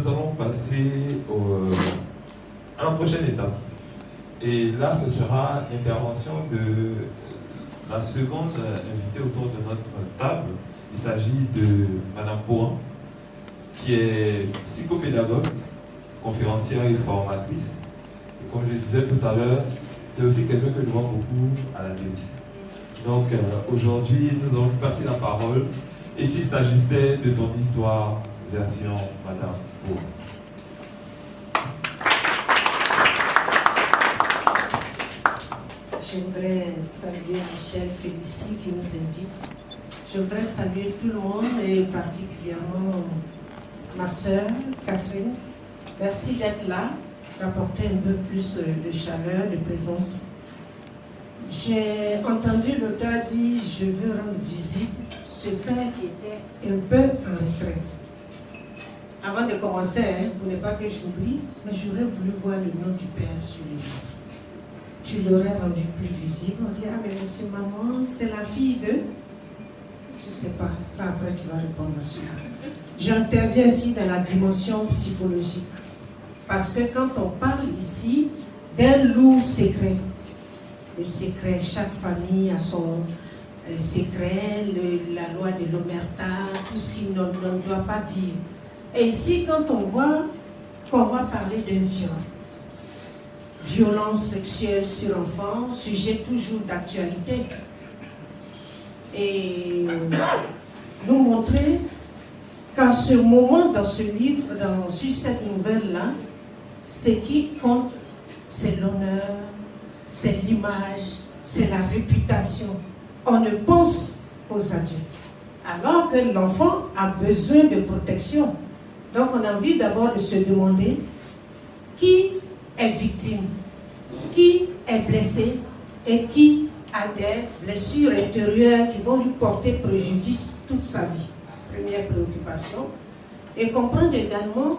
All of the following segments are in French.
Nous allons passer à la prochaine étape. Et là, ce sera l'intervention de la seconde invitée autour de notre table. Il s'agit de Madame Pouan, qui est psychopédagogue, conférencière et formatrice. Et comme je disais tout à l'heure, c'est aussi quelqu'un que je vois beaucoup à la télé. Donc aujourd'hui, nous allons lui passer la parole. Et s'il s'agissait de ton histoire, version Madame Pouan. Je voudrais saluer Michel Félicie qui nous invite. Je voudrais saluer tout le monde et particulièrement ma sœur Catherine. Merci d'être là, d'apporter un peu plus de chaleur, de présence. J'ai entendu l'auteur dire « Je veux rendre visible ce père qui était un peu en retrait ». Avant de commencer, pour ne pas que j'oublie, mais j'aurais voulu voir le nom du père sur le livre. Tu l'aurais rendu plus visible. On dit, ah mais monsieur, maman, c'est la fille de... Je ne sais pas, ça après tu vas répondre à cela. J'interviens ici dans la dimension psychologique. Parce que quand on parle ici d'un lourd secret, le secret, chaque famille a son secret, la loi de l'omerta, tout ce qu'il ne doit pas dire. Et ici, quand on voit qu'on va parler d'un viol, violence sexuelle sur enfants, sujet toujours d'actualité. Et nous montrer qu'en ce moment, dans ce livre, sur cette nouvelle-là, ce qui compte, c'est l'honneur, c'est l'image, c'est la réputation. On ne pense qu'aux adultes. Alors que l'enfant a besoin de protection. Donc on a envie d'abord de se demander qui est victime, qui est blessé et qui a des blessures intérieures qui vont lui porter préjudice toute sa vie. Première préoccupation. Et comprendre également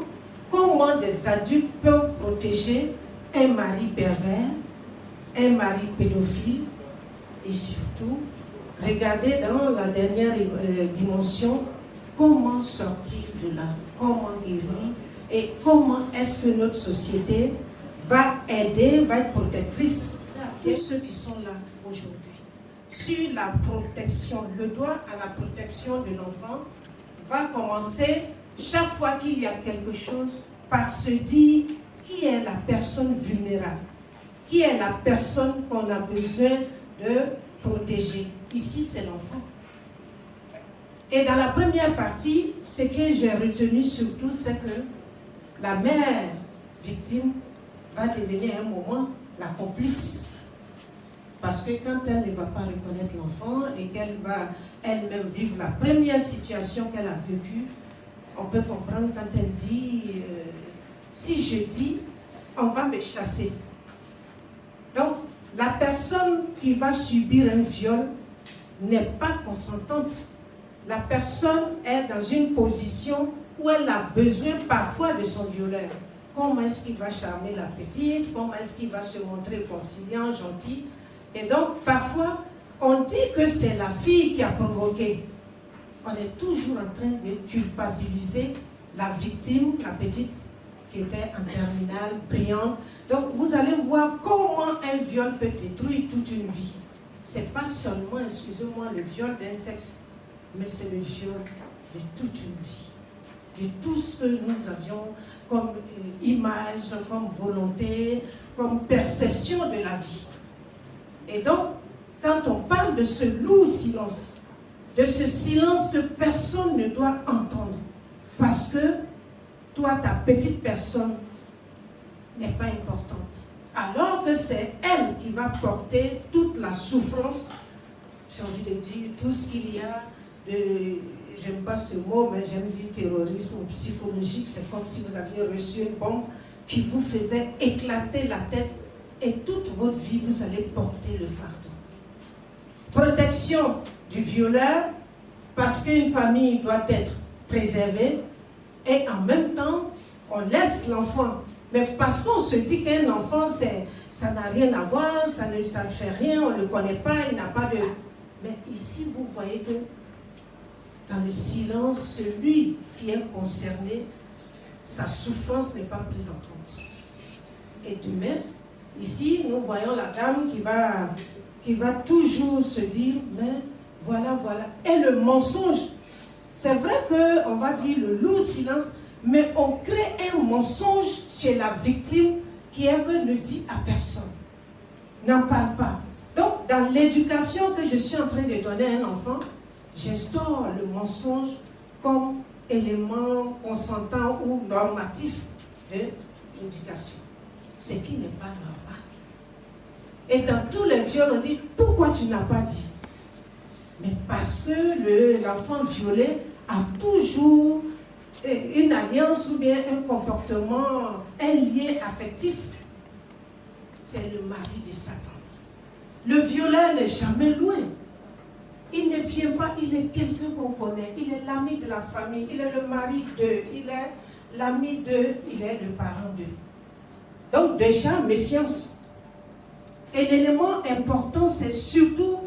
comment des adultes peuvent protéger un mari pervers, un mari pédophile et surtout, regarder dans la dernière dimension comment sortir de là, comment guérir et comment est-ce que notre société va aider, va être protectrice de ceux qui sont là aujourd'hui. Sur la protection, le droit à la protection de l'enfant va commencer chaque fois qu'il y a quelque chose par se dire qui est la personne vulnérable, qui est la personne qu'on a besoin de protéger. Ici, c'est l'enfant. Et dans la première partie, ce que j'ai retenu surtout, c'est que la mère victime va devenir à un moment la complice. Parce que quand elle ne va pas reconnaître l'enfant et qu'elle va elle-même vivre la première situation qu'elle a vécue, on peut comprendre quand elle dit si je dis, on va me chasser. Donc, la personne qui va subir un viol n'est pas consentante. La personne est dans une position où elle a besoin parfois de son violeur. Comment est-ce qu'il va charmer la petite? Comment est-ce qu'il va se montrer conciliant, gentil? Et donc, parfois, on dit que c'est la fille qui a provoqué. On est toujours en train de culpabiliser la victime, la petite, qui était en terminale, brillante. Donc, vous allez voir comment un viol peut détruire toute une vie. Ce n'est pas seulement, excusez-moi, le viol d'un sexe, mais c'est le viol de toute une vie. De tout ce que nous avions comme image, comme volonté, comme perception de la vie. Et donc, quand on parle de ce lourd silence, de ce silence que personne ne doit entendre, parce que toi, ta petite personne n'est pas importante, alors que c'est elle qui va porter toute la souffrance, j'ai envie de dire, tout ce qu'il y a de, j'aime pas ce mot, mais j'aime dire terrorisme psychologique, c'est comme si vous aviez reçu une bombe qui vous faisait éclater la tête et toute votre vie, vous allez porter le fardeau. Protection du violeur, parce qu'une famille doit être préservée, et en même temps, on laisse l'enfant. Mais parce qu'on se dit qu'un enfant, ça n'a rien à voir, ça ne fait rien, on ne le connaît pas, il n'a pas de... Mais ici, vous voyez que dans le silence, celui qui est concerné sa souffrance n'est pas prise en compte. Et demain, ici, nous voyons la dame qui va toujours se dire, mais voilà. Et le mensonge, c'est vrai qu'on va dire le lourd silence, mais on crée un mensonge chez la victime qui ne dit à personne, n'en parle pas. Donc, dans l'éducation que je suis en train de donner à un enfant, j'instaure le mensonge comme élément consentant ou normatif de l'éducation. Ce qui n'est pas normal. Et dans tous les viols, on dit, pourquoi tu n'as pas dit? Mais parce que l'enfant violé a toujours une alliance ou bien un comportement, un lien affectif. C'est le mari de sa tante. Le violeur n'est jamais loin. Il ne vient pas, il est quelqu'un qu'on connaît. Il est l'ami de la famille, il est le mari d'eux, il est l'ami d'eux, il est le parent d'eux. Donc déjà, méfiance. Et l'élément important, c'est surtout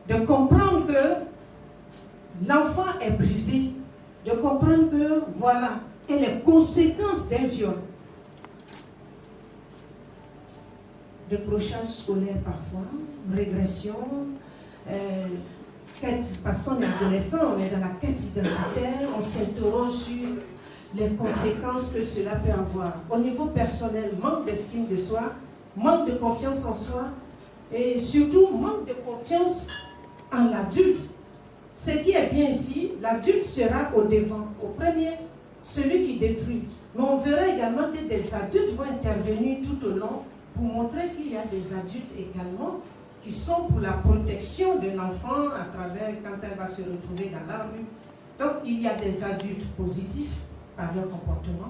de comprendre que l'enfant est brisé, de comprendre que, voilà, et les conséquences d'un viol. Décrochage scolaire parfois, régression, parce qu'on est adolescent, on est dans la quête identitaire, on s'interroge sur les conséquences que cela peut avoir. Au niveau personnel, manque d'estime de soi, manque de confiance en soi, et surtout manque de confiance en l'adulte. Ce qui est bien ici, l'adulte sera au devant, au premier, celui qui détruit. Mais on verra également que des adultes vont intervenir tout au long pour montrer qu'il y a des adultes également qui sont pour la protection de l'enfant à travers quand elle va se retrouver dans la rue. Donc il y a des adultes positifs par leur comportement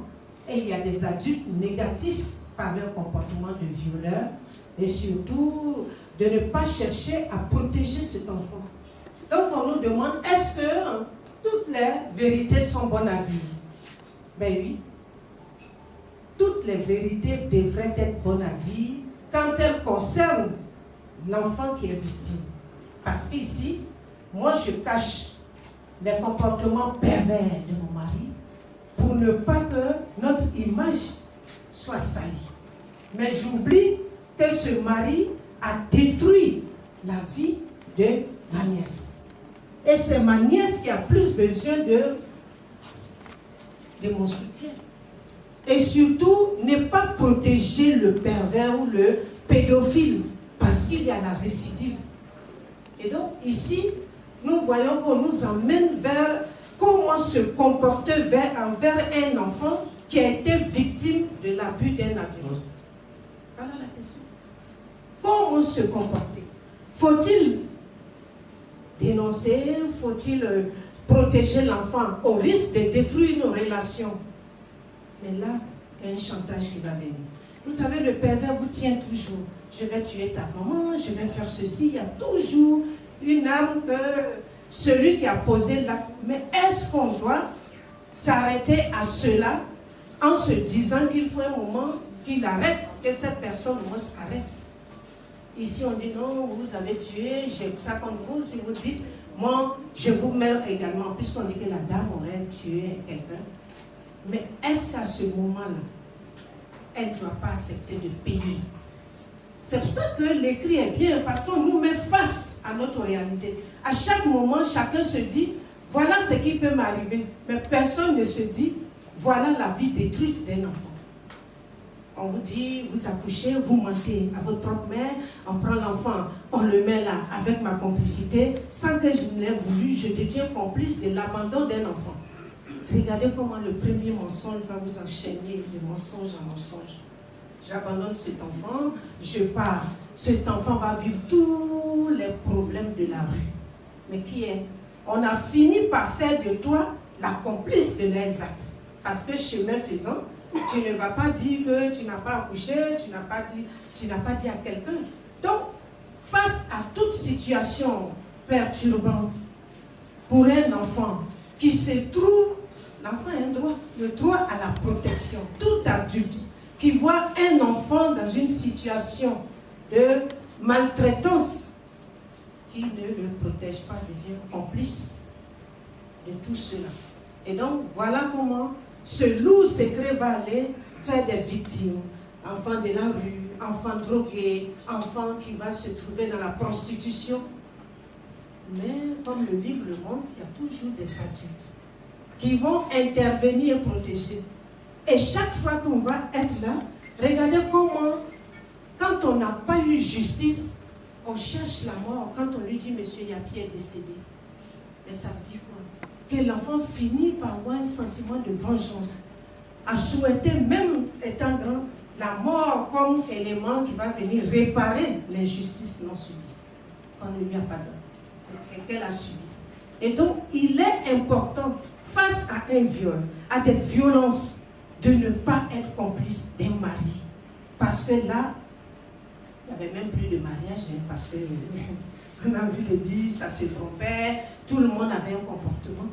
et il y a des adultes négatifs par leur comportement de violeur et surtout de ne pas chercher à protéger cet enfant. Donc on nous demande, est-ce que toutes les vérités sont bonnes à dire? Ben oui. Toutes les vérités devraient être bonnes à dire quand elles concernent l'enfant qui est victime. Parce qu'ici, moi je cache les comportements pervers de mon mari pour ne pas que notre image soit salie. Mais j'oublie que ce mari a détruit la vie de ma nièce. Et c'est ma nièce qui a plus besoin de mon soutien. Et surtout, ne pas protéger le pervers ou le pédophile, parce qu'il y a la récidive. Et donc, ici, nous voyons qu'on nous emmène vers comment se comporter envers un enfant qui a été victime de l'abus d'un adulte. Voilà la question. Comment se comporter? Faut-il dénoncer? Faut-il protéger l'enfant au risque de détruire nos relations? Mais là, il y a un chantage qui va venir. Vous savez, le pervers vous tient toujours. Je vais tuer ta maman, je vais faire ceci. Il y a toujours une arme que celui qui a posé l'acte. Mais est-ce qu'on doit s'arrêter à cela en se disant qu'il faut un moment qu'il arrête, que cette personne au moins s'arrête? Ici, on dit non, vous avez tué, j'ai ça contre vous. Si vous dites, moi, je vous mets également, puisqu'on dit que la dame aurait tué quelqu'un. Mais est-ce qu'à ce moment-là, elle ne doit pas accepter de payer? C'est pour ça que l'écrit est bien, parce qu'on nous met face à notre réalité. À chaque moment, chacun se dit, voilà ce qui peut m'arriver. Mais personne ne se dit, voilà la vie détruite d'un enfant. On vous dit, vous accouchez, vous mentez à votre propre mère, on prend l'enfant, on le met là avec ma complicité, sans que je ne l'ai voulu, je deviens complice de l'abandon d'un enfant. Regardez comment le premier mensonge va vous enchaîner de mensonge en mensonge. J'abandonne cet enfant, je pars. Cet enfant va vivre tous les problèmes de la rue. Mais qui est? On a fini par faire de toi la complice de leurs actes. Parce que chemin faisant, tu ne vas pas dire que tu n'as pas accouché, tu n'as pas dit à quelqu'un. Donc, face à toute situation perturbante, pour un enfant qui se trouve, l'enfant a un droit, le droit à la protection. Tout adulte qui voit un enfant dans une situation de maltraitance, qui ne le protège pas, devient complice de tout cela. Et donc, voilà comment ce loup secret va aller faire des victimes. Enfants de la rue, enfants drogués, enfants qui vont se trouver dans la prostitution. Mais comme le livre le montre, il y a toujours des adultes qui vont intervenir et protéger. Et chaque fois qu'on va être là, regardez comment, quand on n'a pas eu justice, on cherche la mort. Quand on lui dit, monsieur Yapi est décédé. Mais ça veut dire quoi? Que l'enfant finit par avoir un sentiment de vengeance, à souhaiter, même étant grand, la mort comme élément qui va venir réparer l'injustice non subie, qu'on ne lui a pas donné, qu'elle a subie. Et donc, il est important, face à un viol, à des violences, de ne pas être complice d'un mari. Parce que là, il n'y avait même plus de mariage, hein, parce que on a envie de dire, ça se trompait, tout le monde avait un comportement.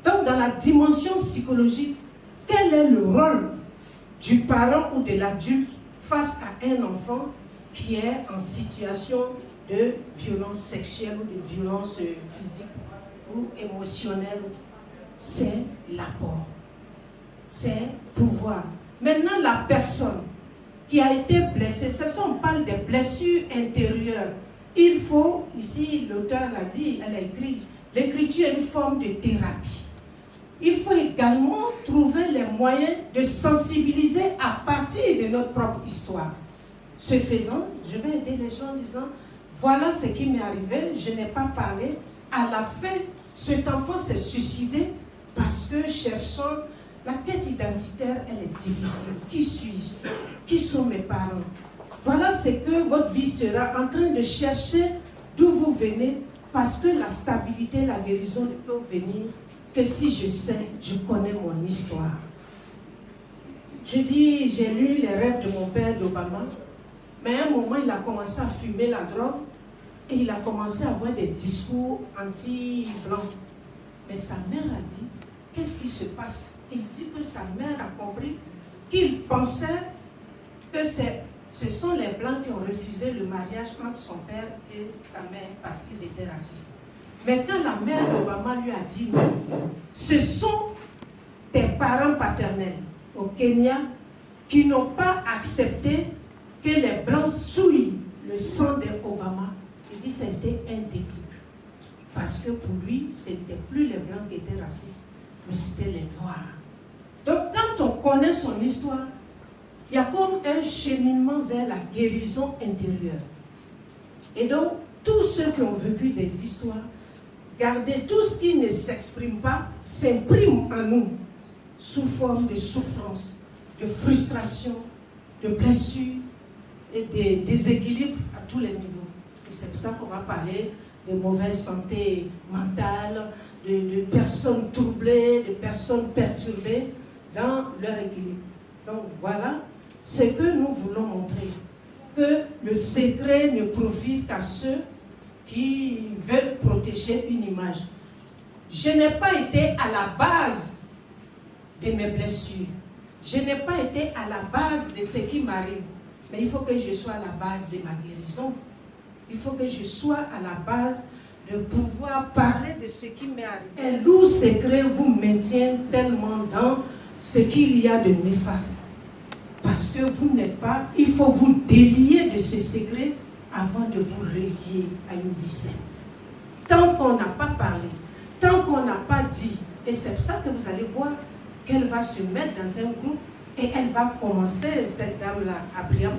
Donc, dans la dimension psychologique, quel est le rôle du parent ou de l'adulte face à un enfant qui est en situation de violence sexuelle ou de violence physique ou émotionnelle? C'est l'apport, c'est pouvoir. Maintenant, la personne qui a été blessée, c'est ça, on parle des blessures intérieures. Il faut, ici l'auteur l'a dit, elle a écrit, l'écriture est une forme de thérapie. Il faut également trouver les moyens de sensibiliser à partir de notre propre histoire. Ce faisant, je vais aider les gens en disant, voilà ce qui m'est arrivé, je n'ai pas parlé. À la fin, cet enfant s'est suicidé parce que cherchant, la quête identitaire, elle est difficile. Qui suis-je? Qui sont mes parents? Voilà ce que votre vie sera en train de chercher d'où vous venez, parce que la stabilité, la guérison ne peut venir que si je sais, je connais mon histoire. Je dis, j'ai lu les rêves de mon père d'Obama, mais à un moment, il a commencé à fumer la drogue et il a commencé à avoir des discours anti-blancs. Mais sa mère a dit, qu'est-ce qui se passe? Il dit que sa mère a compris qu'il pensait que ce sont les Blancs qui ont refusé le mariage entre son père et sa mère parce qu'ils étaient racistes. Mais quand la mère d'Obama lui a dit non, ce sont tes parents paternels au Kenya qui n'ont pas accepté que les Blancs souillent le sang d'Obama. Il dit que c'était un déclic. Parce que pour lui, ce n'était plus les Blancs qui étaient racistes, mais c'était les Noirs. Donc quand on connaît son histoire, il y a comme un cheminement vers la guérison intérieure. Et donc, tous ceux qui ont vécu des histoires, gardez tout ce qui ne s'exprime pas, s'imprime en nous, sous forme de souffrance, de frustration, de blessures et de déséquilibres à tous les niveaux. Et c'est pour ça qu'on va parler de mauvaise santé mentale, de personnes troublées, de personnes perturbées dans leur équilibre. Donc voilà ce que nous voulons montrer, que le secret ne profite qu'à ceux qui veulent protéger une image. Je n'ai pas été à la base de mes blessures. Je n'ai pas été à la base de ce qui m'arrive. Mais il faut que je sois à la base de ma guérison. Il faut que je sois à la base de pouvoir parler de ce qui m'est arrivé. Un loup secret vous maintient tellement dans ce qu'il y a de néfaste. Parce que vous n'êtes pas, il faut vous délier de ce secret avant de vous relier à une vie saine. Tant qu'on n'a pas parlé, tant qu'on n'a pas dit, et c'est pour ça que vous allez voir qu'elle va se mettre dans un groupe et elle va commencer, cette dame-là, Abriam,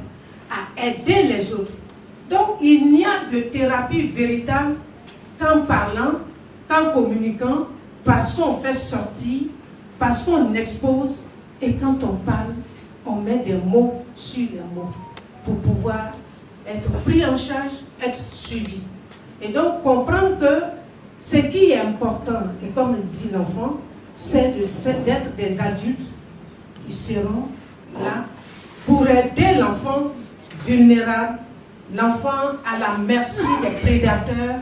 à aider les autres. Donc il n'y a de thérapie véritable qu'en parlant, qu'en communiquant, parce qu'on fait sortir, parce qu'on expose, et quand on parle, on met des mots sur les mots pour pouvoir être pris en charge, être suivi. Et donc comprendre que ce qui est important, et comme dit l'enfant, c'est d'être des adultes qui seront là pour aider l'enfant vulnérable, l'enfant à la merci des prédateurs,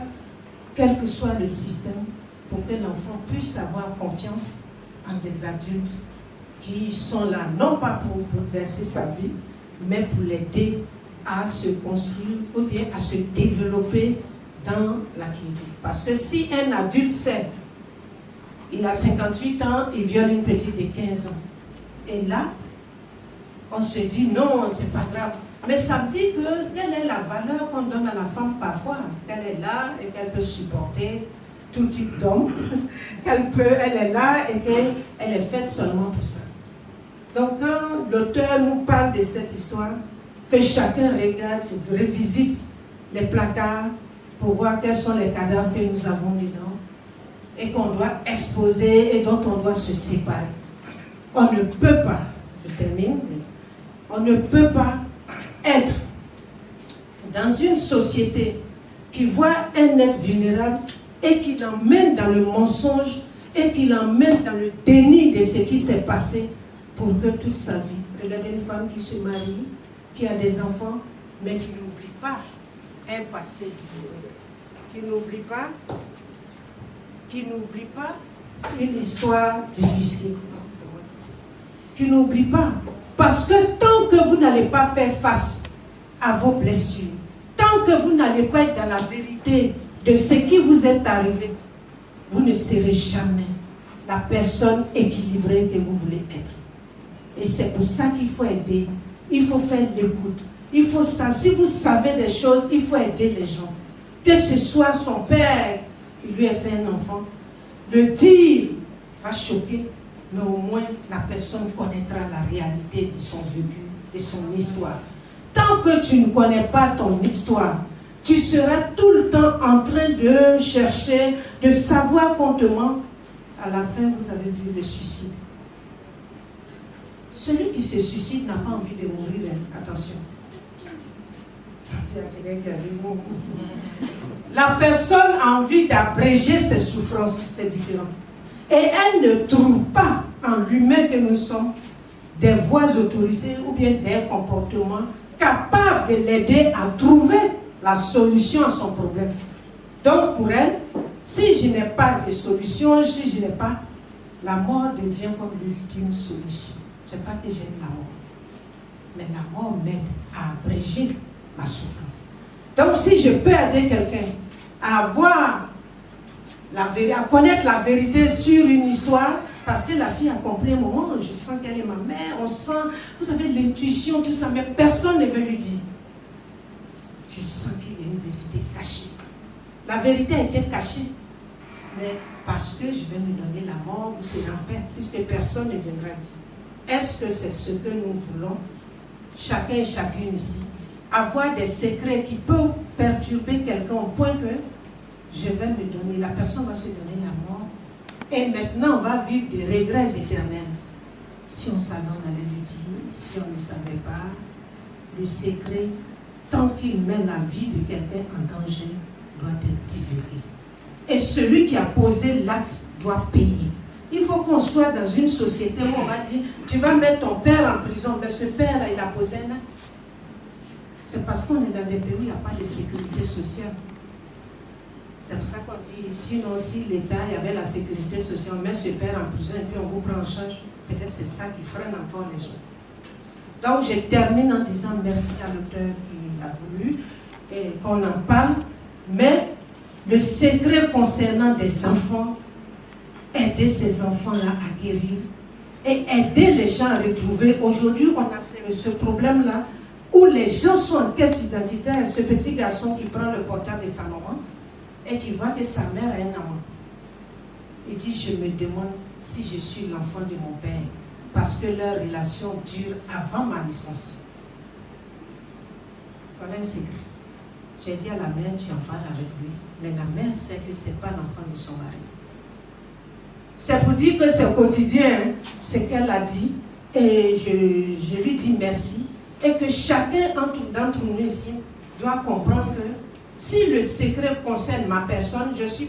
quel que soit le système, pour que l'enfant puisse avoir confiance en des adultes qui sont là, non pas pour bouleverser sa vie, mais pour l'aider à se construire ou bien à se développer dans la quiétude. Parce que si un adulte sait il a 58 ans, il viole une petite de 15 ans. Et là, on se dit non, c'est pas grave. Mais ça me dit que quelle est la valeur qu'on donne à la femme parfois, qu'elle est là et qu'elle peut supporter tout type d'homme, elle est là et qu'elle est faite seulement pour ça. Donc quand l'auteur nous parle de cette histoire, que chacun regarde, revisite les placards pour voir quels sont les cadavres que nous avons dedans et qu'on doit exposer et dont on doit se séparer. On ne peut pas, je termine, on ne peut pas être dans une société qui voit un être vulnérable et qui l'emmène dans le mensonge et qui l'emmène dans le déni de ce qui s'est passé pour que toute sa vie. Regardez une femme qui se marie, qui a des enfants, mais qui n'oublie pas un passé douloureux, qui n'oublie pas une histoire difficile, qui n'oublie pas. Parce que tant que vous n'allez pas faire face à vos blessures, tant que vous n'allez pas être dans la vérité de ce qui vous est arrivé, vous ne serez jamais la personne équilibrée que vous voulez être. Et c'est pour ça qu'il faut aider. Il faut faire l'écoute. Il faut ça. Si vous savez des choses, il faut aider les gens. Que ce soit son père qui lui ait fait un enfant, le dire va choquer, mais au moins la personne connaîtra la réalité de son vécu, de son histoire. Tant que tu ne connais pas ton histoire, tu seras tout le temps en train de chercher, de savoir qu'on te ment. À la fin, vous avez vu le suicide. Celui qui se suicide n'a pas envie de mourir. Attention. La personne a envie d'abréger ses souffrances, c'est différent. Et elle ne trouve pas en l'humain que nous sommes des voies autorisées ou bien des comportements capables de l'aider à trouver la solution à son problème. Donc pour elle, si je n'ai pas de solution, si je n'ai pas, la mort devient comme l'ultime solution. Ce n'est pas que j'aime la mort, mais la mort m'aide à abréger ma souffrance. Donc si je peux aider quelqu'un à avoir à connaître la vérité sur une histoire, parce que la fille a compris un moment, je sens qu'elle est ma mère, on sent, vous avez l'intuition, tout ça, mais personne ne veut lui dire. Je sens qu'il y a une vérité cachée. La vérité a été cachée, mais parce que je vais me donner la mort, vous serez en paix, puisque personne ne viendra dire. Est-ce que c'est ce que nous voulons, chacun et chacune ici, avoir des secrets qui peuvent perturber quelqu'un au point que je vais me donner, la personne va se donner la mort, et maintenant on va vivre des regrets éternels. Si on savait, on allait lui dire. Si on ne savait pas, le secret, tant qu'il met la vie de quelqu'un en danger, doit être divulgué. Et celui qui a posé l'acte doit payer. Il faut qu'on soit dans une société où on va dire, tu vas mettre ton père en prison, mais ce père-là, il a posé un acte. C'est parce qu'on est dans des pays où il n'y a pas de sécurité sociale. C'est pour ça qu'on dit, sinon si l'État, il y avait la sécurité sociale, on met ce père en prison et puis on vous prend en charge. Peut-être c'est ça qui freine encore les gens. Donc je termine en disant merci à l'auteur qui a voulu et qu'on en parle. Mais le secret concernant des enfants, aider ces enfants-là à guérir et aider les gens à retrouver. Aujourd'hui, on a ce problème-là où les gens sont en quête identitaire. Ce petit garçon qui prend le portable de sa maman et qui voit que sa mère a un amant. Il dit, je me demande si je suis l'enfant de mon père, parce que leur relation dure avant ma naissance. Voilà un secret. J'ai dit à la mère, tu en parles avec lui, mais la mère sait que ce n'est pas l'enfant de son mari. C'est pour dire que c'est au quotidien, ce qu'elle a dit, et je lui dis merci, et que chacun d'entre nous ici doit comprendre que si le secret concerne ma personne, je suis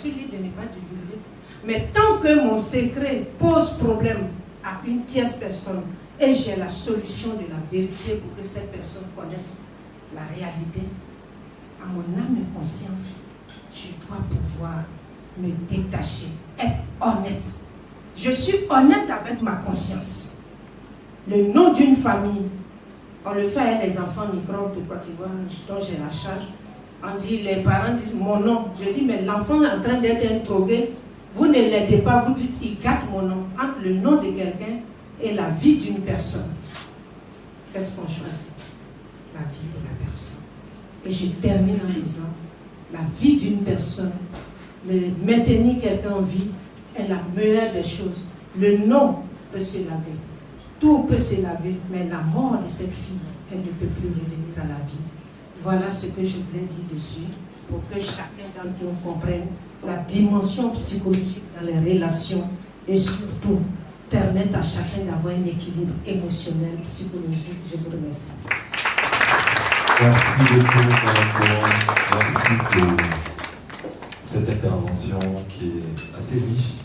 libre de ne pas divulguer. Mais tant que mon secret pose problème à une tierce personne et j'ai la solution de la vérité pour que cette personne connaisse la réalité, à mon âme et conscience, je dois pouvoir me détacher, être honnête. Je suis honnête avec ma conscience. Le nom d'une famille, on le fait avec les enfants microbes de Côte d'Ivoire dont j'ai la charge. On dit, les parents disent mon nom. Je dis, mais l'enfant est en train d'être introgué. Vous ne l'aidez pas, vous dites, il gâte mon nom. Entre le nom de quelqu'un et la vie d'une personne, qu'est-ce qu'on choisit? La vie de la personne. Et je termine en disant, la vie d'une personne, maintenir quelqu'un en vie est la meilleure des choses. Le nom peut se laver, tout peut se laver, mais la mort de cette fille, elle ne peut plus revenir à la vie. Voilà ce que je voulais dire dessus, pour que chacun d'entre nous comprenne la dimension psychologique dans les relations et surtout permettre à chacun d'avoir un équilibre émotionnel, psychologique. Je vous remercie. Merci beaucoup, Madame Cohen. Merci pour cette intervention qui est assez riche